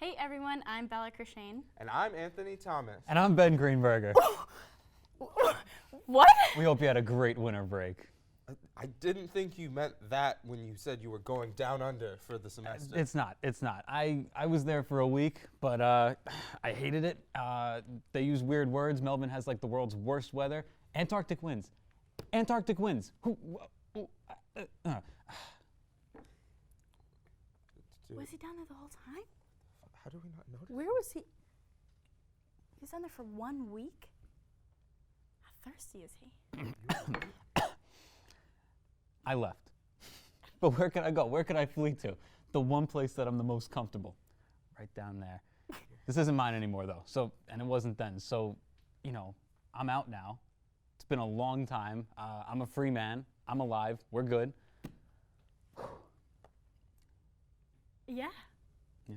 Hey everyone, I'm Bella Kershane. And I'm Anthony Thomas. And I'm Ben Greenberger. What? We hope you had a great winter break. I didn't think you meant that when you said you were going down under for the semester. It's not. I was there for a week, but I hated it. They use weird words. Melbourne has like the world's worst weather. Antarctic winds. Antarctic winds. Was he down there the whole time? How do we not notice? Where was he? He was down there for 1 week? How thirsty is he? I left. But where could I go? Where could I flee to? The one place that I'm the most comfortable. Right down there. This isn't mine anymore though. And it wasn't then. So, I'm out now. It's been a long time. I'm a free man. I'm alive. We're good. Yeah. Yeah.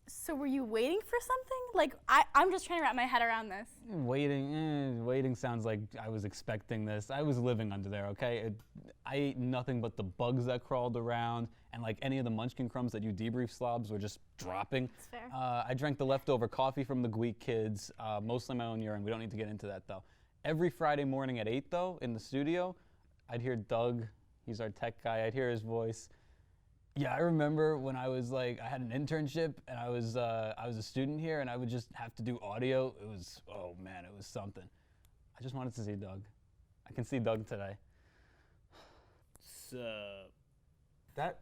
So were you waiting for something? Like, I'm just trying to wrap my head around this. Waiting sounds like I was expecting this. I was living under there, okay? I ate nothing but the bugs that crawled around, and like any of the munchkin crumbs that you debrief slobs were just dropping. That's fair. I drank the leftover coffee from the Gweek kids, mostly my own urine. We don't need to get into that though. Every Friday morning at 8 though, in the studio, I'd hear Doug, he's our tech guy, I'd hear his voice. Yeah, I remember when I was like, I had an internship and I was a student here and I would just have to do audio. It was, oh man, it was something. I just wanted to see Doug. I can see Doug today. That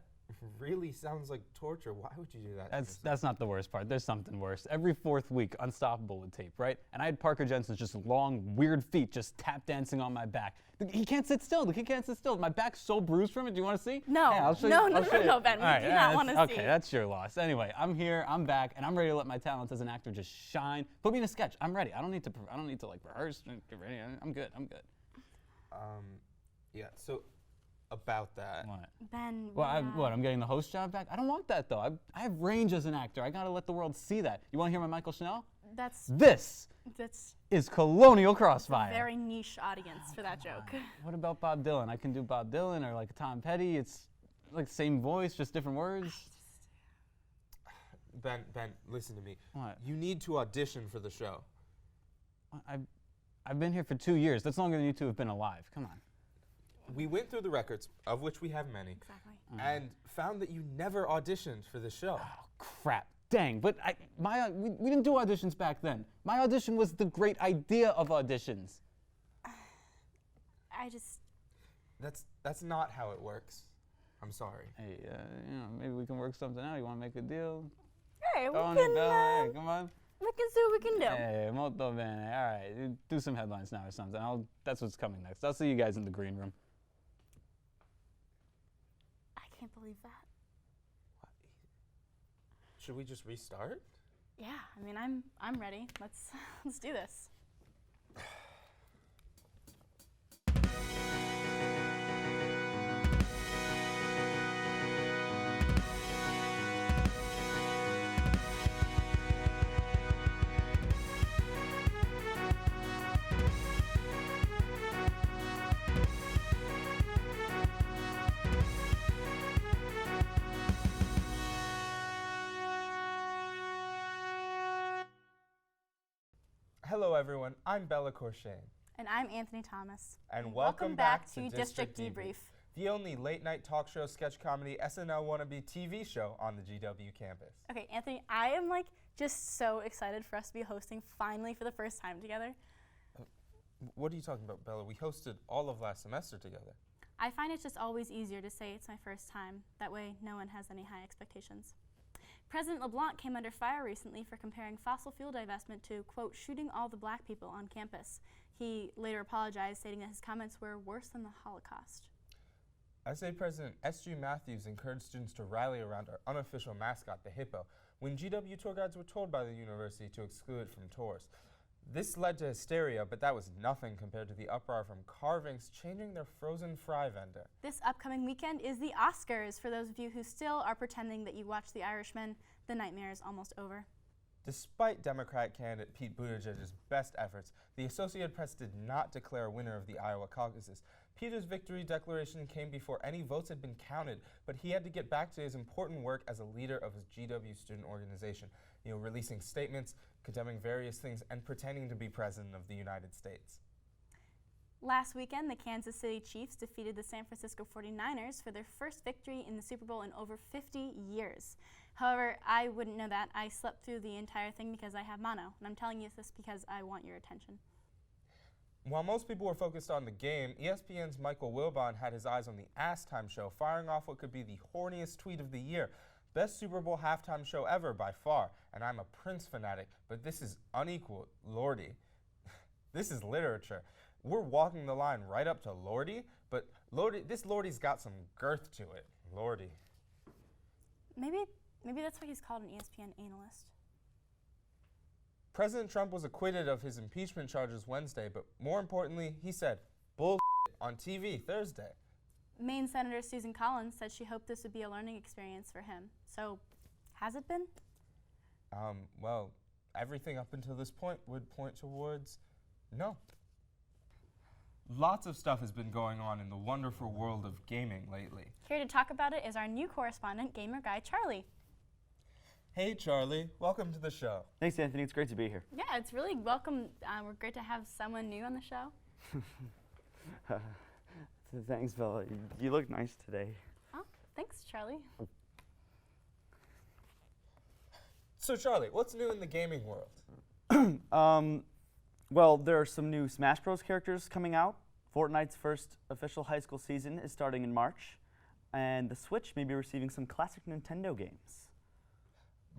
really sounds like torture. Why would you do that? That's not the worst part. There's something worse. Every fourth week, Unstoppable would tape, right? And I had Parker Jensen's just long, weird feet just tap dancing on my back. He can't sit still. He can't sit still. My back's so bruised from it. Do you want to see? No. Yeah, I'll show No, you. no, I'll show you. no, Ben. We do not want to see. Okay, that's your loss. Anyway, I'm here. I'm back, and I'm ready to let my talents as an actor just shine. Put me in a sketch. I'm ready. I don't need to like rehearse. Get ready. I'm good. Yeah. So about that. What? Ben, Well, yeah. I'm getting the host job back? I don't want that, though. I have range as an actor. I got to let the world see that. You want to hear my Michael Chanel? That's This is Colonial Crossfire. very niche audience for that joke. What about Bob Dylan? I can do Bob Dylan or like Tom Petty. It's like same voice, just different words. Ben, listen to me. What? You need to audition for the show. I've been here for 2 years. That's longer than you two have been alive. Come on. We went through the records, of which we have many, Exactly. and found that you never auditioned for the show. Oh, crap. Dang. But we didn't do auditions back then. My audition was the great idea of auditions. I just, That's not how it works. I'm sorry. Hey, maybe we can work something out. You want to make a deal? hey, Go on, we Bella. Hey, come on. can see what we can do. Hey, molto bene. All right, do some headlines now or something. That's what's coming next. I'll see you guys in the green room. I can't believe that. Should we just restart? Yeah, I mean, I'm ready. Let's do this. Hello, everyone. I'm Bella Kershane. And I'm Anthony Thomas. And welcome back to District Debrief. The only late-night talk show, sketch comedy, SNL wannabe TV show on the GW campus. Okay, Anthony, I am like just so excited for us to be hosting finally for the first time together. What are you talking about, Bella? We hosted all of last semester together. I find it's just always easier to say it's my first time. That way, no one has any high expectations. President LeBlanc came under fire recently for comparing fossil fuel divestment to, quote, shooting all the black people on campus. He later apologized, stating that his comments were worse than the Holocaust. SA President S.G. Matthews encouraged students to rally around our unofficial mascot, the hippo, when GW tour guides were told by the university to exclude it from tours. This led to hysteria, but that was nothing compared to the uproar from Carvings changing their frozen fry vendor. This upcoming weekend is the Oscars. For those of you who still are pretending that you watched The Irishman, the nightmare is almost over. Despite Democratic candidate Pete Buttigieg's best efforts, the Associated Press did not declare a winner of the Iowa caucuses. Peter's victory declaration came before any votes had been counted, but he had to get back to his important work as a leader of his GW student organization, releasing statements, condemning various things, and pretending to be president of the United States. Last weekend, the Kansas City Chiefs defeated the San Francisco 49ers for their first victory in the Super Bowl in over 50 years. However, I wouldn't know that. I slept through the entire thing because I have mono, and I'm telling you this because I want your attention. While most people were focused on the game, ESPN's Michael Wilbon had his eyes on the Ass Time show, firing off what could be the horniest tweet of the year. Best Super Bowl halftime show ever by far, and I'm a Prince fanatic, but this is unequal. Lordy. This is literature. We're walking the line right up to Lordy, but this Lordy's got some girth to it. Lordy. Maybe that's why he's called an ESPN analyst. President Trump was acquitted of his impeachment charges Wednesday, but more importantly, he said, bull on TV Thursday. Maine Senator Susan Collins said she hoped this would be a learning experience for him. So, has it been? Well, everything up until this point would point towards no. Lots of stuff has been going on in the wonderful world of gaming lately. Here to talk about it is our new correspondent, gamer guy Charlie. Hey Charlie, welcome to the show. Thanks, Anthony. It's great to be here. Yeah, it's really welcome. We're great to have someone new on the show. Thanks, Bella. You look nice today. Oh, thanks, Charlie. So Charlie, what's new in the gaming world? Well, there are some new Smash Bros. Characters coming out. Fortnite's first official high school season is starting in March, and the Switch may be receiving some classic Nintendo games.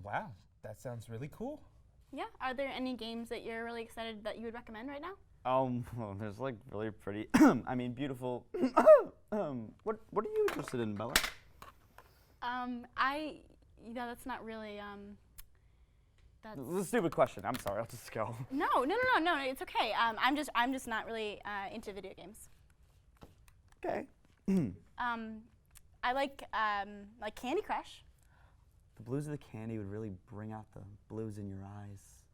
Wow, that sounds really cool. Yeah, are there any games that you're really excited that you would recommend right now? Well, there's like really pretty, beautiful. What are you interested in, Bella? That's not really, that's... This is a stupid question. I'm sorry. I'll just go. No, it's okay. I'm just not really into video games. Okay. I like Candy Crush. The blues of the candy would really bring out the blues in your eyes.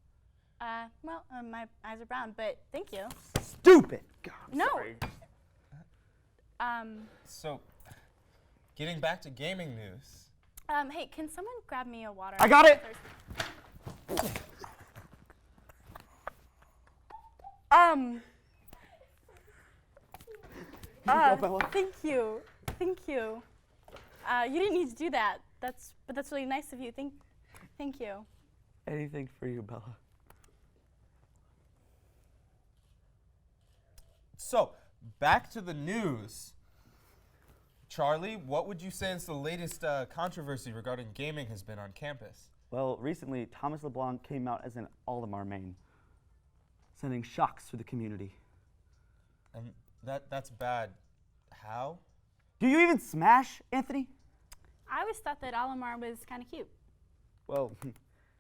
My eyes are brown, but thank you. Stupid! God, I'm No. sorry. So, getting back to gaming news. Hey, can someone grab me a water? I got it! Thank you. You didn't need to do that. But that's really nice of you. Thank you. Anything for you, Bella. So, back to the news. Charlie, what would you say is the latest controversy regarding gaming has been on campus? Well, recently, Thomas LeBlanc came out as an Olimar main, sending shocks through the community. And that's bad. How? Do you even Smash, Anthony? I always thought that Olimar was kind of cute. Well,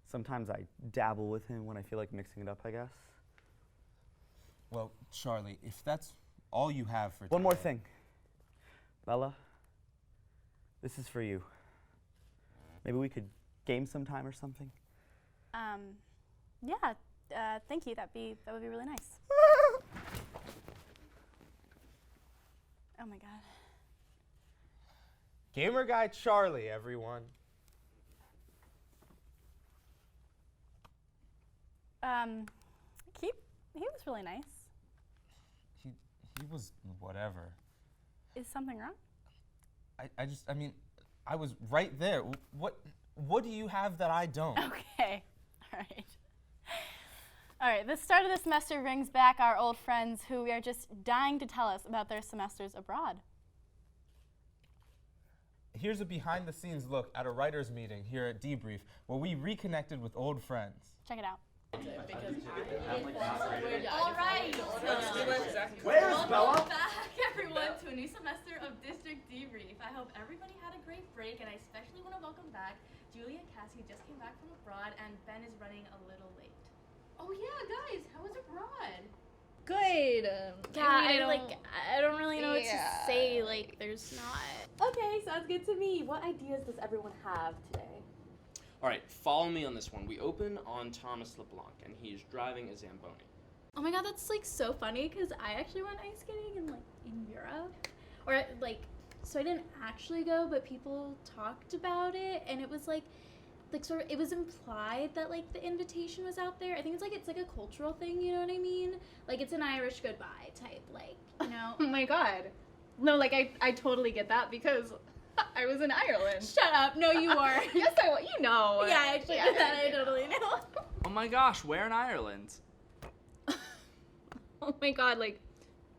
sometimes I dabble with him when I feel like mixing it up, I guess. Well, Charlie, if that's all you have for One more today- thing. Bella, this is for you. Maybe we could game sometime or something? Yeah, thank you. That would be really nice. Oh my god. Gamer guy Charlie, everyone. He was really nice. He was whatever. Is something wrong? I was right there. What do you have that I don't? Okay. All right, the start of the semester brings back our old friends who we are just dying to tell us about their semesters abroad. Here's a behind-the-scenes look at a writers' meeting here at Debrief, where we reconnected with old friends. Check it out. All right. Where's Bella? Welcome back, everyone, to a new semester of District Debrief. I hope everybody had a great break, and I especially want to welcome back Julia and Cassie, who just came back from abroad, and Ben is running a little late. Oh yeah, guys, how was abroad? Good. I don't really know what to say. Like, there's not. Okay, sounds good to me. What ideas does everyone have today? All right, follow me on this one. We open on Thomas LeBlanc, and he is driving a Zamboni. Oh my god, that's like so funny because I actually went ice skating in Europe, or like, so I didn't actually go, but people talked about it, and it was like sort of, it was implied that like the invitation was out there. I think it's like a cultural thing, you know what I mean? Like it's an Irish goodbye type, like, you know. Oh my god. No, like I totally get that because I was in Ireland. Shut up! No, you are. Yes, I was. You know. Yeah, I actually get that. I totally know. Oh my gosh, where in Ireland? Oh my god, like,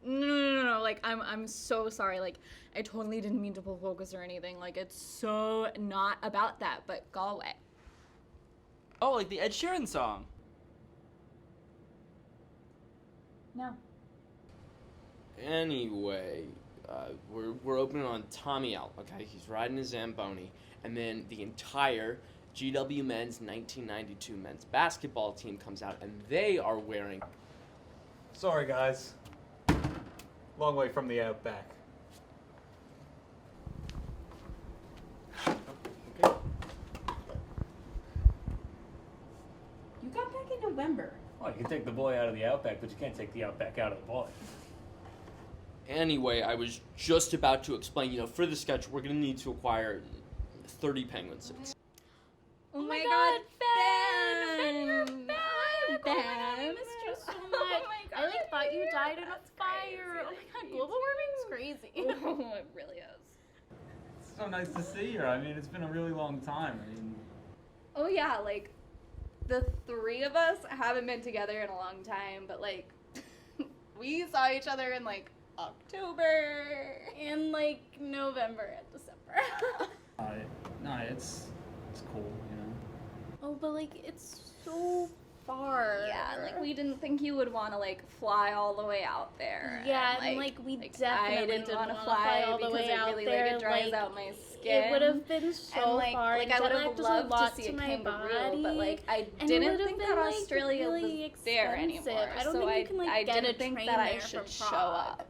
no, like, I'm so sorry, like, I totally didn't mean to pull focus or anything, like, it's so not about that, but Galway. Oh, like the Ed Sheeran song. No. Anyway, we're opening on Tommy L, okay? He's riding his Zamboni, and then the entire GW men's 1992 men's basketball team comes out, and they are wearing... Sorry, guys. Long way from the outback. Okay. You got back in November. Well, you can take the boy out of the outback, but you can't take the outback out of the boy. Anyway, I was just about to explain, for the sketch, we're going to need to acquire 30 penguin suits. Oh my god, God, Ben! Ben! Hi, Ben! I missed you so much. Oh my god. I like thought you died in a That's fire. crazy. Oh my god, global warming's crazy. Oh, it really is. It's so nice to see her. I mean, it's been a really long time. I mean, Oh yeah, like, the three of us haven't been together in a long time, but like, we saw each other in like October. In like November and December. no, it's cool, you know. Oh, but like it's so far. Yeah, like we didn't think you would want to like fly all the way out there. Yeah, and like we definitely I didn't want wanna to fly all the because way it out really there. like it dries like, out my skin. It would have been so and, like, far. Like and I would jet have lag does loved a lot to see a my kangaroo, body, but like I and it didn't would've think been, that like, Australia really was there expensive. anymore. I don't so think you can, like, I get a didn't think train that I there should from show Prague. up.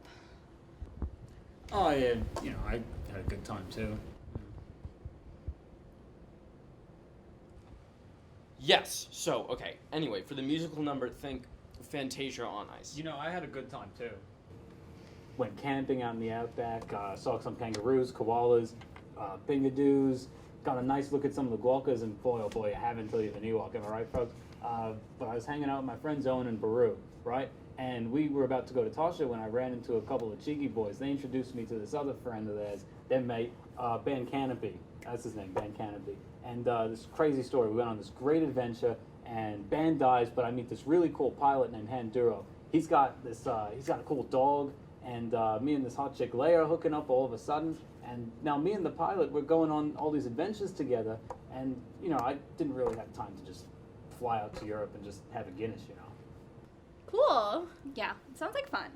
Oh, yeah, I had a good time too. Yes, so, okay. Anyway, for the musical number, think Fantasia on Ice. I had a good time too. Went camping out in the outback, saw some kangaroos, koalas, bingadoos, got a nice look at some of the gualcas, and boy, oh boy, you haven't until you're an Ewok, am I right, folks? But I was hanging out with my friends Owen and Baru, right? And we were about to go to Tasha when I ran into a couple of cheeky boys. They introduced me to this other friend of theirs, their mate, Ben Canopy. That's his name, Ben Canopy. And this crazy story, we went on this great adventure, and Ben dies, but I meet this really cool pilot named Handuro. He's got a cool dog, and me and this hot chick Leia are hooking up all of a sudden, and now me and the pilot, we're going on all these adventures together, and, I didn't really have time to just fly out to Europe and just have a Guinness, Cool. Yeah, sounds like fun.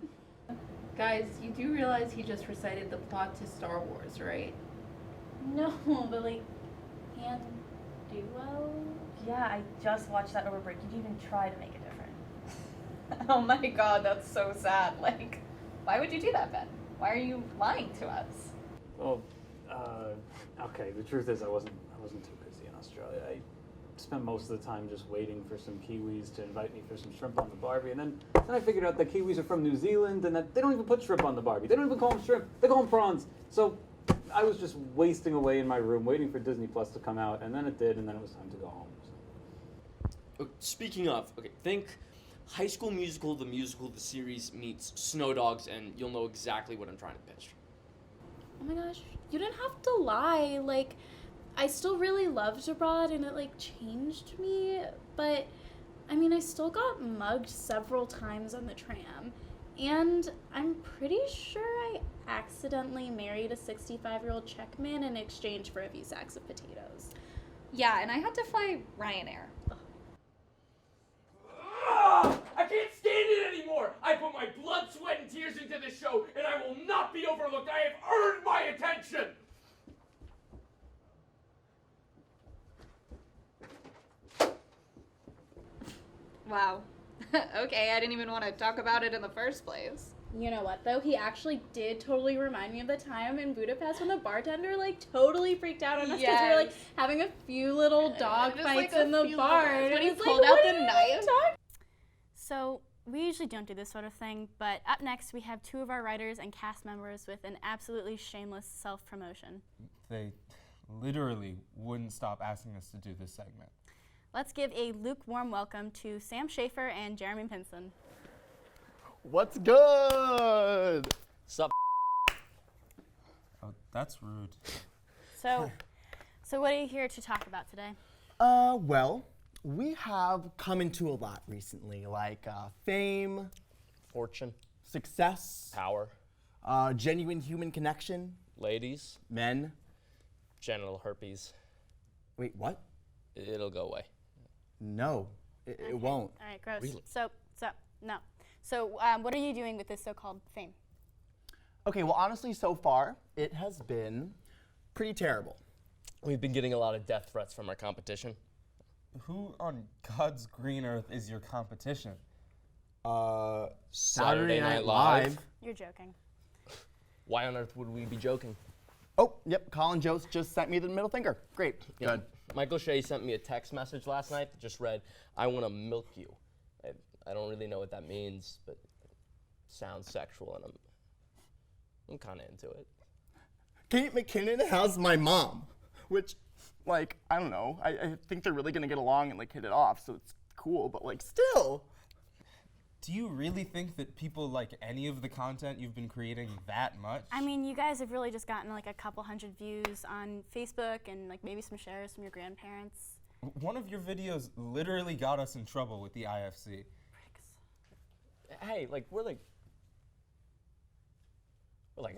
Guys, you do realize he just recited the plot to Star Wars, right? No, but like, and duo. Yeah, I just watched that over break. You didn't even try to make it different. Oh my god, that's so sad. Like, why would you do that, Ben? Why are you lying to us? Well, okay, the truth is I wasn't too busy in Australia. I spent most of the time just waiting for some Kiwis to invite me for some shrimp on the Barbie, and then I figured out that Kiwis are from New Zealand and that they don't even put shrimp on the Barbie. They don't even call them shrimp. They call them prawns. So I was just wasting away in my room waiting for Disney Plus to come out, and then it did, and then it was time to go home. Speaking of, okay, think High School Musical, the series meets Snow Dogs, and you'll know exactly what I'm trying to pitch. Oh my gosh, you didn't have to lie. Like, I still really loved Abroad, and it like changed me. But I mean, I still got mugged several times on the tram, and I'm pretty sure I accidentally married a 65-year-old Czechman in exchange for a few sacks of potatoes. Yeah, and I had to fly Ryanair. I can't stand it anymore! I put my blood, sweat, and tears into this show, and I will not be overlooked. I have earned my attention! Wow. Okay, I didn't even want to talk about it in the first place. You know what, though? He actually did totally remind me of the time in Budapest when the bartender, like, totally freaked out on us because we were, like, having a few little dog just, fights like, a in the few bar. little- and when it he was pulled like, out what the are you knife. talking- So, we usually don't do this sort of thing, but up next we have two of our writers and cast members with an absolutely shameless self-promotion. They literally wouldn't stop asking us to do this segment. Let's give a lukewarm welcome to Sam Schaefer and Jeremy Pinson. What's good? Sup? Oh, that's rude. So what are you here to talk about today? Well, we have come into a lot recently, like fame, Fortune, success, power, genuine human connection, ladies, men. genital herpes. Wait, what? It'll go away. No, it won't. All right, gross. Really? No. So what are you doing with this so-called fame? Okay, well, honestly, so far, it has been pretty terrible. We've been getting a lot of death threats from our competition. Who on God's green earth is your competition? Saturday Night Live. You're joking. Why on earth would we be joking? Oh, yep, Colin Jost just sent me the middle finger. Great, Yeah. good. Michael Shea sent me a text message last night that just read, "I want to milk you." I don't really know what that means, but it sounds sexual, and I'm kind of into it. Kate McKinnon has my mom, which, like, I don't know. I think they're really gonna get along and, like, hit it off, so it's cool, but, like, still. Do you really think that people like any of the content you've been creating that much? I mean, you guys have really just gotten like a couple hundred views on Facebook and like maybe some shares from your grandparents. One of your videos literally got us in trouble with the IFC. Hey, like we're like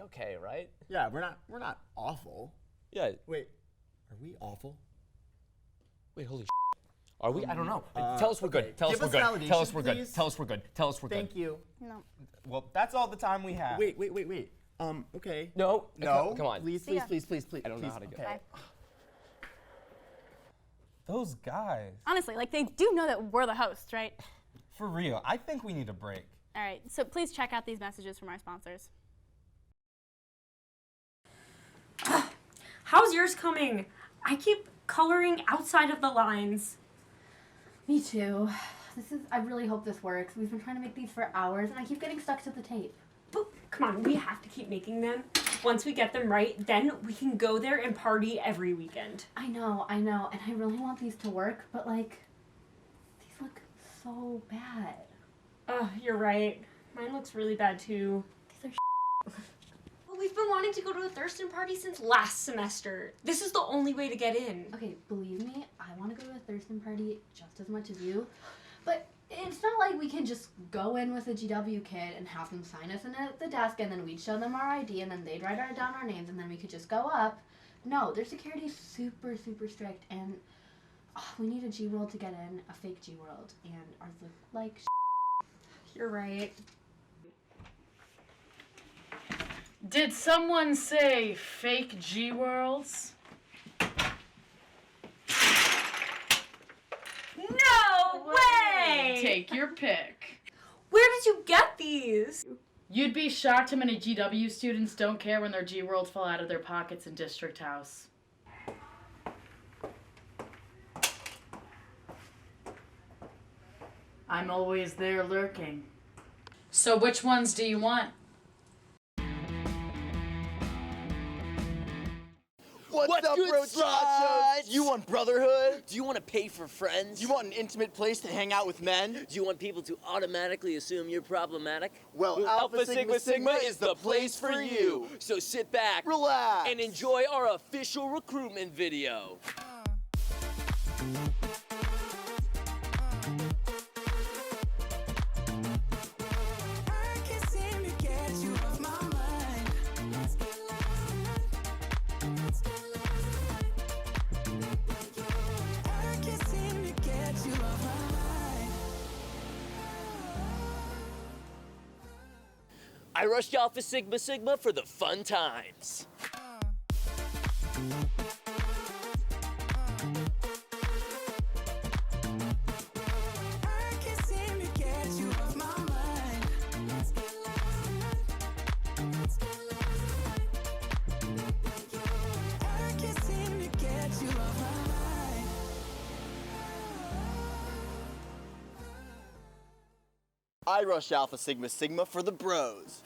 okay, right? Yeah, we're not awful. Yeah. Wait, are we awful? Wait, holy. Are we? I don't know. Tell us we're good. Tell us give we're us good. validation, Tell us we're good. please. Tell us we're good. Tell us we're good. Thank you. No. Well, that's all the time we have. Wait. Okay. No. No. Come on. Please. See ya. Please. I don't know how to get. Okay. Bye. Those guys. Honestly, like they do know that we're the hosts, right? For real, I think we need a break. All right, so please check out these messages from our sponsors. How's yours coming? I keep coloring outside of the lines. Me too. I really hope this works. We've been trying to make these for hours and I keep getting stuck to the tape. But come on, we have to keep making them. Once we get them right, then we can go there and party every weekend. I know, and I really want these to work, but like, these look so bad. You're right. Mine looks really bad too. These are Well, we've been wanting to go to a Thurston party since last semester. This is the only way to get in. Okay, believe me, I want to go to a Thurston party just as much as you, but it's not like we can just go in with a GW kid and have them sign us in at the desk and then we'd show them our ID and then they'd write down our names and then we could just go up. No, their security's super strict and we need a G World to get in, a fake G World, and ours look like You're right. Did someone say fake G Worlds? No way! Take your pick. Where did you get these? You'd be shocked how many GW students don't care when their G Worlds fall out of their pockets in District House. I'm always there lurking. So which ones do you want? What's up, good, bro? sluts? You want brotherhood? Do you want to pay for friends? You want an intimate place to hang out with men? Do you want people to automatically assume you're problematic? Well, Alpha Sigma Sigma is the place for you. So sit back, Relax, and enjoy our official recruitment video. I rushed Alpha Sigma Sigma for the fun times. I rush Alpha Sigma Sigma for the bros.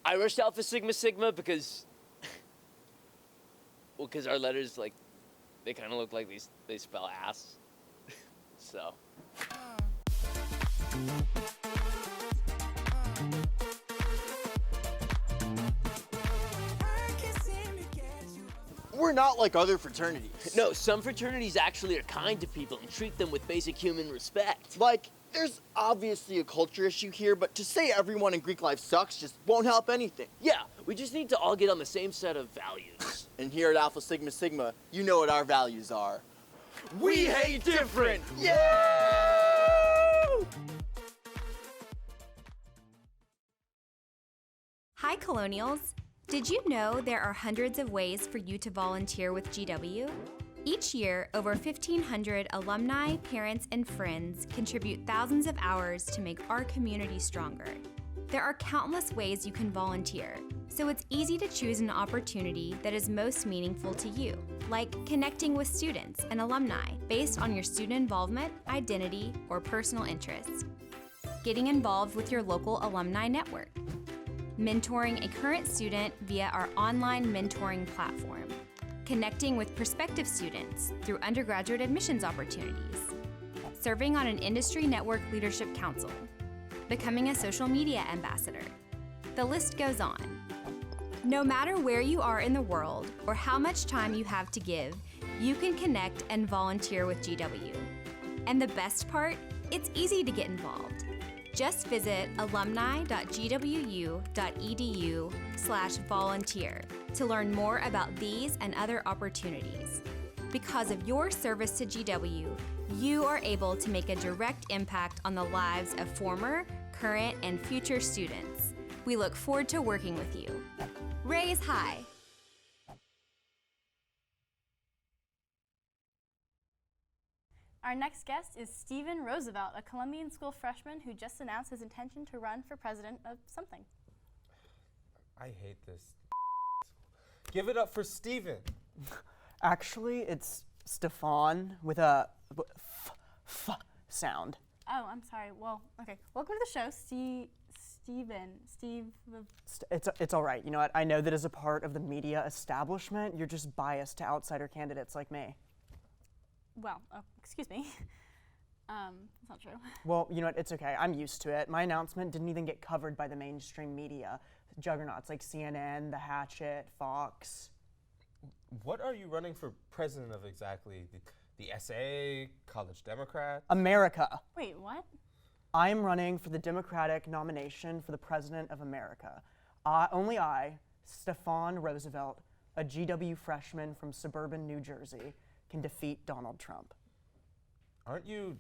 I rushed Alpha Sigma Sigma because, well, because our letters, like, they kind of look like they spell ass. So. We're not like other fraternities. No, some fraternities actually are kind to people and treat them with basic human respect. Like, there's obviously a culture issue here, but to say everyone in Greek life sucks just won't help anything. Yeah, we just need to all get on the same set of values. And here at Alpha Sigma Sigma, you know what our values are. We hate different! Yeah! Hi, Colonials. Did you know there are hundreds of ways for you to volunteer with GW? Each year, over 1,500 alumni, parents, and friends contribute thousands of hours to make our community stronger. There are countless ways you can volunteer, so it's easy to choose an opportunity that is most meaningful to you, like connecting with students and alumni based on your student involvement, identity, or personal interests. Getting involved with your local alumni network. Mentoring a current student via our online mentoring platform. Connecting with prospective students through undergraduate admissions opportunities. Serving on an industry network leadership council. Becoming a social media ambassador. The list goes on. No matter where you are in the world or how much time you have to give, you can connect and volunteer with GW. And the best part, it's easy to get involved. Just visit alumni.gwu.edu/volunteer to learn more about these and other opportunities. Because of your service to GW, you are able to make a direct impact on the lives of former, current, and future students. We look forward to working with you. Raise high. Our next guest is Steven Roosevelt, a Columbian School freshman who just announced his intention to run for president of something. I hate this. Give it up for Steven. Actually, it's Stefan with a f sound. Oh, I'm sorry. Well, okay. Welcome to the show, Steve. It's all right. You know what? I know that as a part of the media establishment, you're just biased to outsider candidates like me. Well, excuse me. That's not true. Well, you know what? It's okay. I'm used to it. My announcement didn't even get covered by the mainstream media. Juggernauts like CNN, The Hatchet, Fox. What are you running for president of exactly? The SA, College Democrat? America. Wait, what? I'm running for the Democratic nomination for the President of America. Only I, Stefan Roosevelt, a GW freshman from suburban New Jersey, can defeat Donald Trump. Aren't you,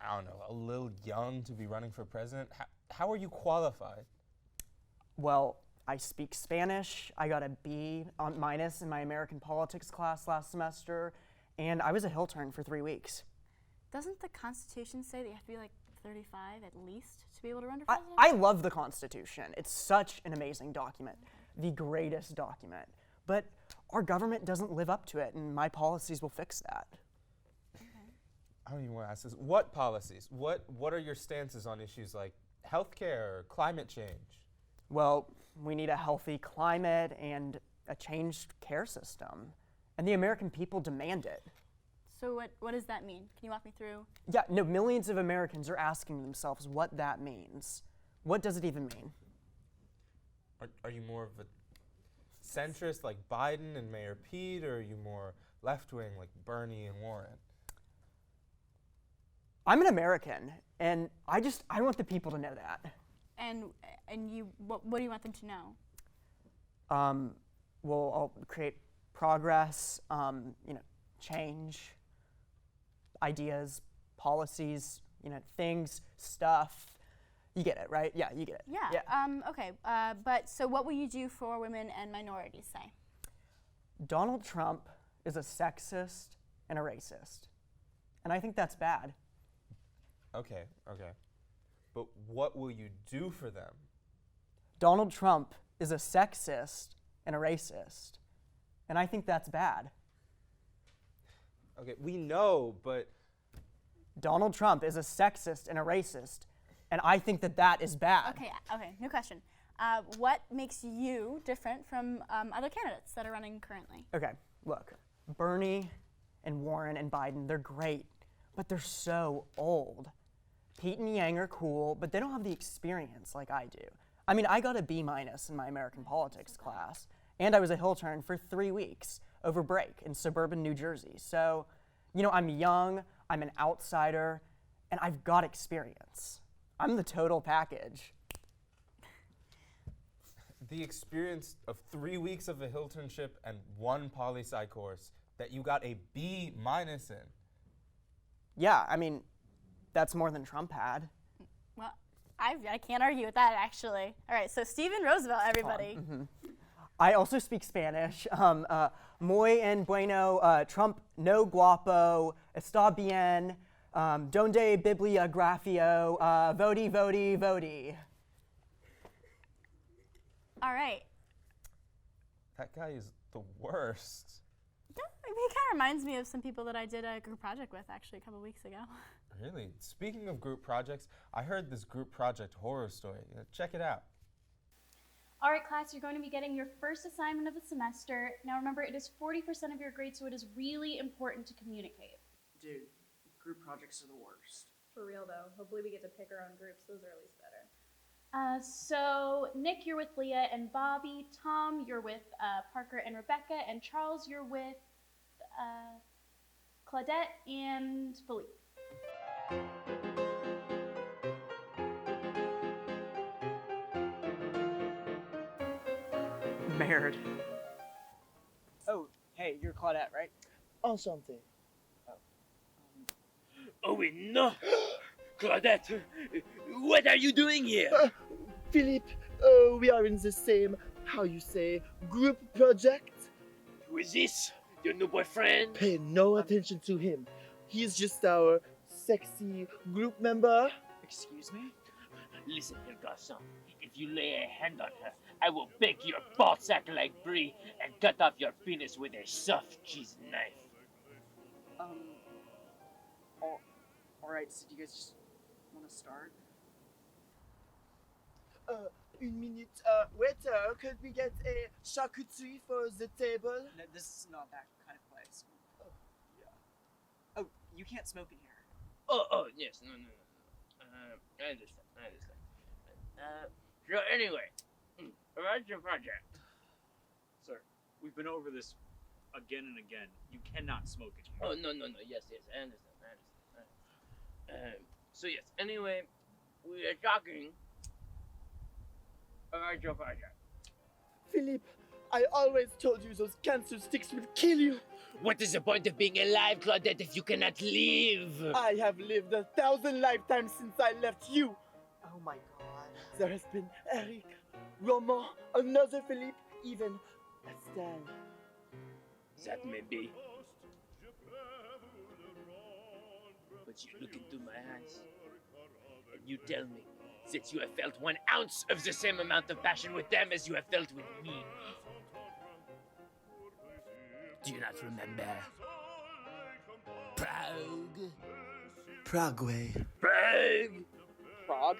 I don't know, a little young to be running for president? How are you qualified? Well, I speak Spanish. I got a B minus in my American politics class last semester, and I was a hill turn for 3 weeks. Doesn't the Constitution say that you have to be like 35 at least to be able to run for president? I love the Constitution. It's such an amazing document, the greatest document. But our government doesn't live up to it, and my policies will fix that. I don't even want to ask this. What policies? What are your stances on issues like healthcare or climate change? Well, we need a healthy climate and a changed care system, and the American people demand it. So what does that mean? Can you walk me through? Yeah, no, millions of Americans are asking themselves what that means. What does it even mean? Are you more of a centrist like Biden and Mayor Pete, or are you more left-wing like Bernie and Warren? I'm an American, and I want the people to know that. And you, what do you want them to know? Well, I'll create progress, change, ideas, policies, things, stuff. You get it, right? Yeah, you get it. Yeah. Okay. But so what will you do for women and minorities, say? Donald Trump is a sexist and a racist, and I think that's bad. Okay. but what will you do for them? Donald Trump is a sexist and a racist, and I think that's bad. Okay, we know, but Donald Trump is a sexist and a racist, and I think that that is bad. Okay, new question. What makes you different from other candidates that are running currently? Okay, look, Bernie and Warren and Biden, they're great, but they're so old. Pete and Yang are cool, but they don't have the experience like I do. I mean, I got a B- in my American politics class, and I was a Hill turn for 3 weeks over break in suburban New Jersey. So, you know, I'm young, I'm an outsider, and I've got experience. I'm the total package. the experience of 3 weeks of a Hilternship and 1 poli-sci course that you got a B- in. Yeah, I mean, that's more than Trump had. Well, I can't argue with that, actually. All right, so Stephen Roosevelt, everybody. I also speak Spanish. Muy en bueno, Trump no guapo, está bien, donde bibliografio, voti, voti, voti. All right. That guy is the worst. Yeah, he kind of reminds me of some people that I did a group project with, actually, a couple weeks ago. Really? Speaking of group projects, I heard this group project horror story. Check it out. All right, class, you're going to be getting your first assignment of the semester. Now remember, it is 40% of your grade, so it is really important to communicate. Dude, group projects are the worst. For real, though. Hopefully we get to pick our own groups. Those are at least better. So, Nick, you're with Leah and Bobby. Tom, you're with Parker and Rebecca. And Charles, you're with Claudette and Philippe. Merd. Oh, hey, you're Claudette, right? Enchanté. Oh wait, no! Claudette, what are you doing here? Philippe, we are in the same, how you say, group project. Who is this? Your new boyfriend? Pay no attention to him. He's just our sexy group member. Excuse me? Listen here, garçon. If you lay a hand on her, I will bake your ballsack like brie and cut off your penis with a soft cheese knife. Alright, so do you guys just want to start? Une minute. Waiter, could we get a charcuterie for the table? No, this is not that kind of place. Oh, yeah. Oh, you can't smoke in here. Oh, yes, no. I understand. So anyway, about your project. Sir, we've been over this again and again. You cannot smoke in here. Oh, no, yes, I understand. So yes, anyway, we are talking about your project. Philippe, I always told you those cancer sticks would kill you. What is the point of being alive, Claudette, if you cannot live? I have lived 1,000 lifetimes since I left you. Oh my god. There has been Eric, Roman, another Philippe, even Estelle. That may be. But you look into my eyes, and you tell me that you have felt 1 ounce of the same amount of passion with them as you have felt with me. Do you not remember? Prague? Prague. Prague? Prague?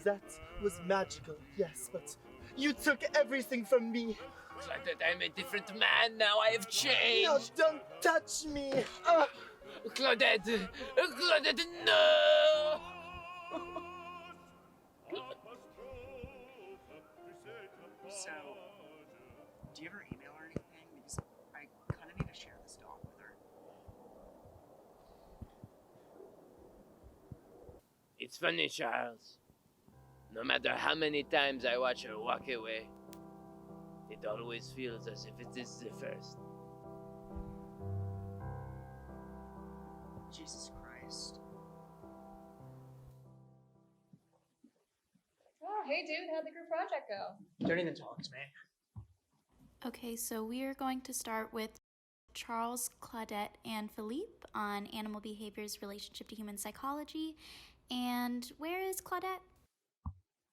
That was magical, yes, but you took everything from me. Claudette, I'm a different man now. I have changed. No, don't touch me. Claudette, no! So, do you ever email or anything? Because I kind of need to share this doc with her. It's funny, Charles. No matter how many times I watch her walk away, it always feels as if it is the first. Jesus Christ. Oh, hey dude, how'd the group project go? Don't even talk to me. Okay, so we are going to start with Charles, Claudette, and Philippe on animal behavior's relationship to human psychology. And where is Claudette?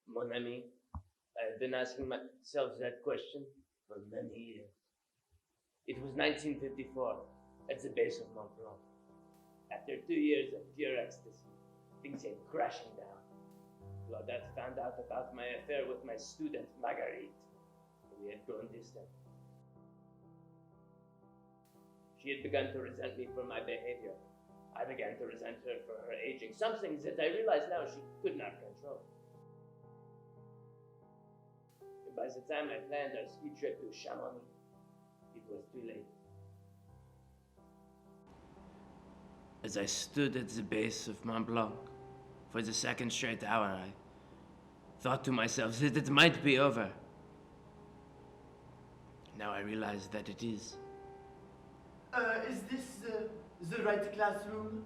Mon ami, I have been asking myself that question for many years. It was 1954 at the base of Mont Blanc. After 2 years of pure ecstasy, things came crashing down. Claudette found out about my affair with my student, Marguerite. We had grown distant. She had begun to resent me for my behavior. I began to resent her for her aging, some things that I realize now she could not control. And by the time I planned our ski trip to Chamonix, it was too late. As I stood at the base of Mont Blanc for the second straight hour, I thought to myself that it might be over. Now I realize that it is. Is this the right classroom?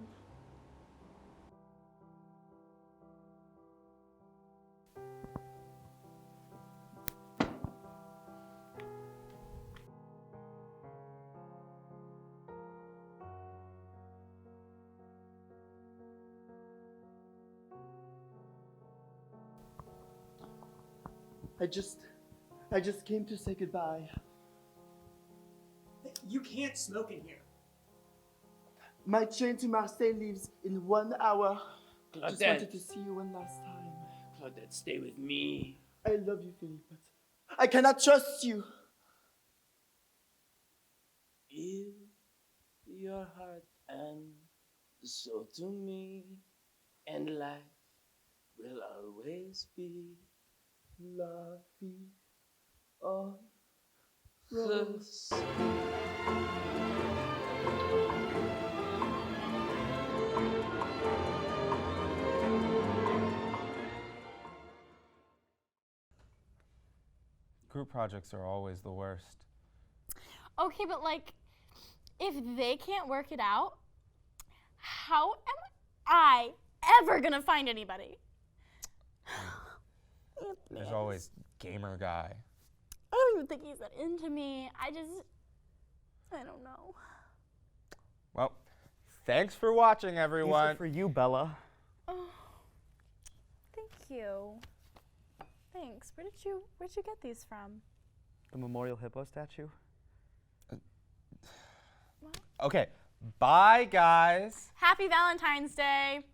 I just came to say goodbye. You can't smoke in here. My train to Marseille leaves in 1 hour. Just Claudette. wanted to see you one last time. Claudette, stay with me. I love you, Philippe, but I cannot trust you. If your heart and soul to me, and life will always be La vie en rose. Group projects are always the worst. Okay, but like, if they can't work it out, how am I ever gonna find anybody? There's always gamer guy. I don't even think he's that into me. I don't know. Well, thanks for watching, These are everyone. for you, Bella. Oh, thank you. Thanks. Where'd you get these from? The memorial hippo statue. Okay, bye, guys. Happy Valentine's Day.